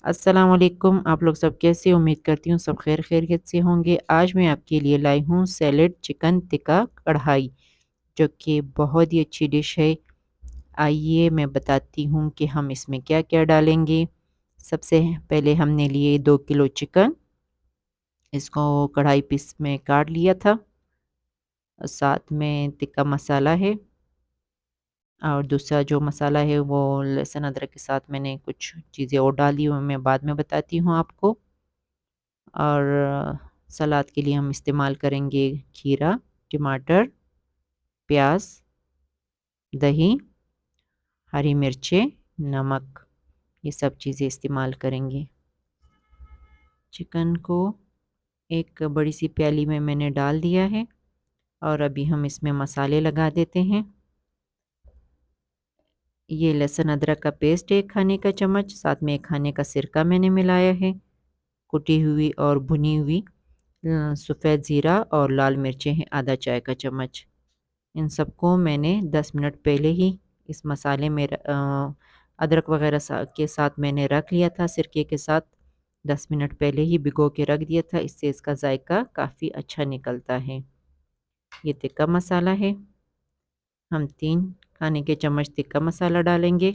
अस्सलाम वालेकुम। आप लोग सब कैसे? उम्मीद करती हूँ सब खैरियत से होंगे। आज मैं आपके लिए लाई हूँ सैलेड चिकन टिक्का कढ़ाई, जो कि बहुत ही अच्छी डिश है। आइए मैं बताती हूँ कि हम इसमें क्या-क्या डालेंगे। सबसे पहले हमने लिए 2 किलो चिकन, इसको कढ़ाई पीस में काट लिया था। साथ में टिक्का मसाला है और दूसरा जो मसाला है वो लहसुन अदरक के साथ मैंने कुछ चीज़ें और डाली, वो मैं बाद में बताती हूँ आपको। और सलाद के लिए हम इस्तेमाल करेंगे खीरा, टमाटर, प्याज, दही, हरी मिर्चें, नमक, ये सब चीज़ें इस्तेमाल करेंगे। चिकन को एक बड़ी सी प्याली में मैंने डाल दिया है और अभी हम इसमें मसाले लगा देते हैं। ये लहसुन अदरक का पेस्ट 1 खाने का चम्मच, साथ में 1 खाने का सिरका मैंने मिलाया है। कुटी हुई और भुनी हुई सफ़ेद ज़ीरा और लाल मिर्चें हैं आधा चाय का चम्मच। इन सबको मैंने 10 मिनट पहले ही इस मसाले में अदरक वगैरह के साथ मैंने रख लिया था, सिरके के साथ 10 मिनट पहले ही भिगो के रख दिया था। इससे इसका जायका काफ़ी अच्छा निकलता है। ये टिक्का मसाला है, हम 3 खाने के चम्मच टिक्का मसाला डालेंगे।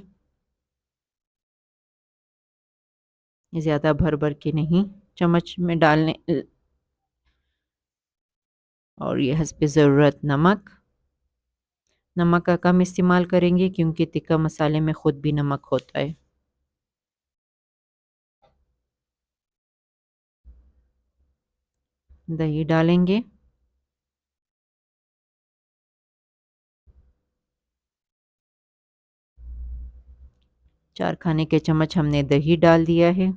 ज़्यादा भर-भर के नहीं चम्मच में डालने और ये हस्बे ज़रूरत नमक। नमक का कम इस्तेमाल करेंगे क्योंकि टिक्का मसाले में ख़ुद भी नमक होता है। दही डालेंगे। 4 खाने के चम्मच हमने दही डाल दिया है।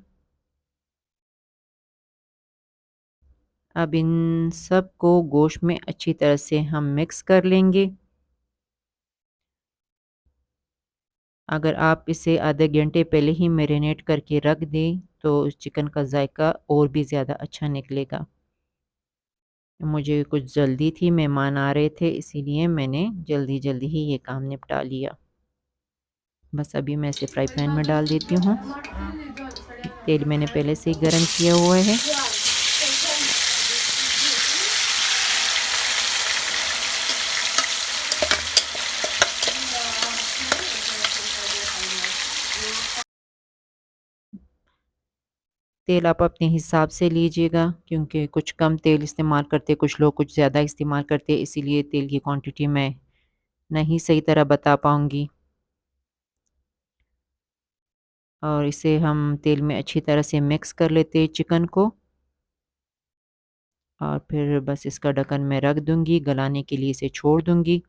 अब इन सब को गोश्त में अच्छी तरह से हम मिक्स कर लेंगे। अगर आप इसे आधे घंटे पहले ही मैरिनेट करके रख दें तो चिकन का जायका और भी ज़्यादा अच्छा निकलेगा। मुझे कुछ जल्दी थी, मेहमान आ रहे थे, इसीलिए मैंने जल्दी-जल्दी ही ये काम निपटा लिया। बस अभी मैं इसे फ्राई पैन में डाल देती हूँ। तेल मैंने पहले से ही गरम किया हुआ है। तेल आप अपने हिसाब से लीजिएगा क्योंकि कुछ कम तेल इस्तेमाल करते, कुछ लोग कुछ ज़्यादा इस्तेमाल करते, इसीलिए तेल की क्वांटिटी मैं नहीं सही तरह बता पाऊँगी। और इसे हम तेल में अच्छी तरह से मिक्स कर लेते हैं चिकन को और फिर बस इसका ढक्कन मैं रख दूँगी, गलाने के लिए इसे छोड़ दूँगी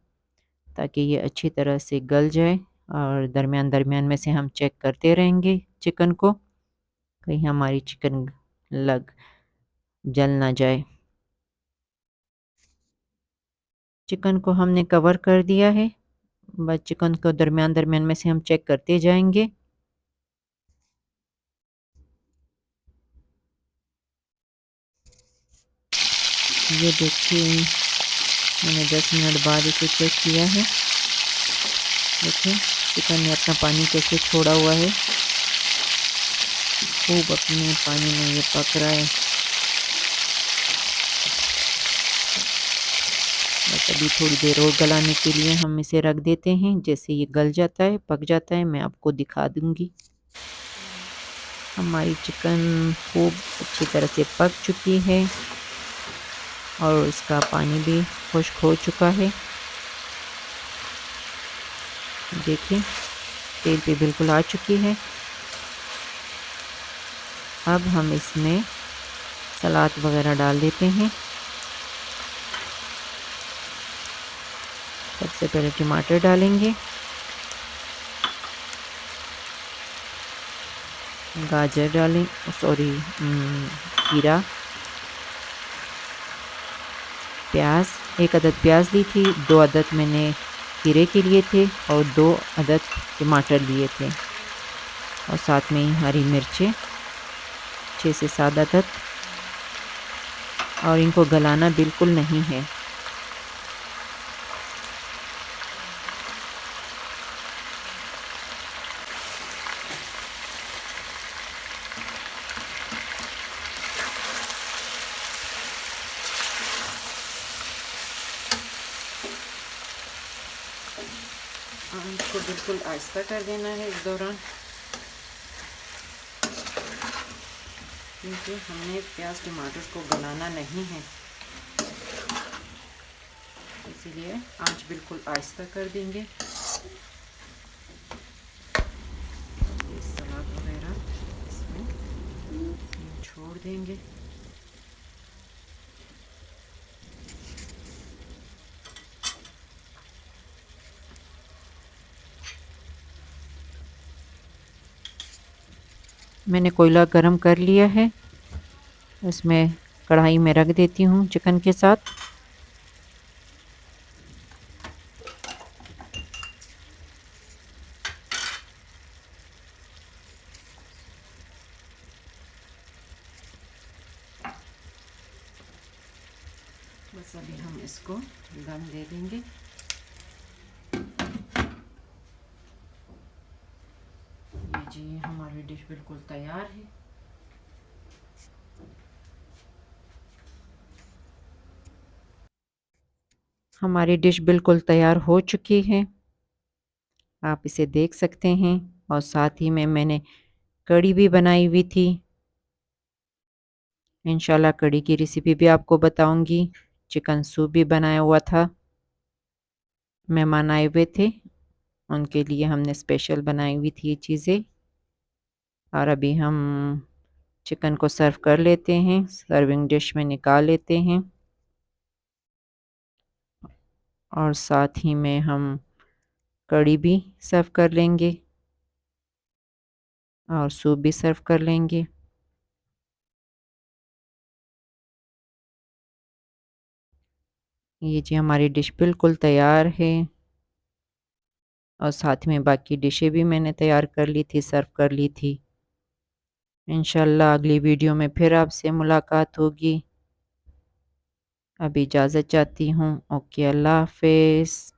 ताकि ये अच्छी तरह से गल जाए और दरमियान-दरमियान में से हम चेक करते रहेंगे चिकन को, कहीं हमारी चिकन जल ना जाए। चिकन को हमने कवर कर दिया है, बस चिकन को दरमियान-दरमियान में से हम चेक करते जाएँगे। ये देखिए मैंने 10 मिनट बाद इसे चेक किया है। देखिए चिकन ने अपना पानी कैसे छोड़ा हुआ है, खूब अपने पानी में ये पक रहा है। बस अभी थोड़ी देर और गलाने के लिए हम इसे रख देते हैं, जैसे ये गल जाता है, पक जाता है, मैं आपको दिखा दूँगी। हमारी चिकन खूब अच्छी तरह से पक चुकी है और इसका पानी भी खुश्क हो चुका है। देखिए तेल पे बिल्कुल आ चुकी है। अब हम इसमें सलाद वगैरह डाल देते हैं। सबसे पहले टमाटर डालेंगे, गाजर डालें, सॉरी खीरा, प्याज, 1 अदद प्याज ली थी, 2 अदद मैंने खीरे के लिए थे और 2 अदद टमाटर लिए थे और साथ में ही हरी मिर्चें 6 से 7 अदद और इनको गलाना बिल्कुल नहीं है। आंच को बिल्कुल आहिस्ता कर देना है इस दौरान, क्योंकि हमने प्याज टमाटर को गलाना नहीं है, इसीलिए आंच बिल्कुल आहिस्ता कर देंगे। ये सलाद वगैरह इसमें छोड़ देंगे। मैंने कोयला गरम कर लिया है, इसमें कढ़ाई में रख देती हूँ चिकन के साथ। बस अभी हम इसको दम दे देंगे। ये जी हमारी डिश बिल्कुल तैयार है। हमारी डिश बिल्कुल तैयार हो चुकी है, आप इसे देख सकते हैं। और साथ ही में मैंने कढ़ी भी बनाई हुई थी, इंशाल्लाह कढ़ी की रेसिपी भी आपको बताऊंगी। चिकन सूप भी बनाया हुआ था, मेहमान आए हुए थे, उनके लिए हमने स्पेशल बनाई हुई थी ये चीज़ें। और अभी हम चिकन को सर्व कर लेते हैं, सर्विंग डिश में निकाल लेते हैं। और साथ ही में हम कढ़ी भी सर्व कर लेंगे और सूप भी सर्व कर लेंगे। ये जी हमारी डिश बिल्कुल तैयार है, और साथ में बाकी डिशें भी मैंने तैयार कर ली थी, सर्व कर ली थी। इंशाल्लाह अगली वीडियो में फिर आपसे मुलाकात होगी। अभी इजाज़त चाहती हूँ। ओके, अल्लाह हाफ़िज़।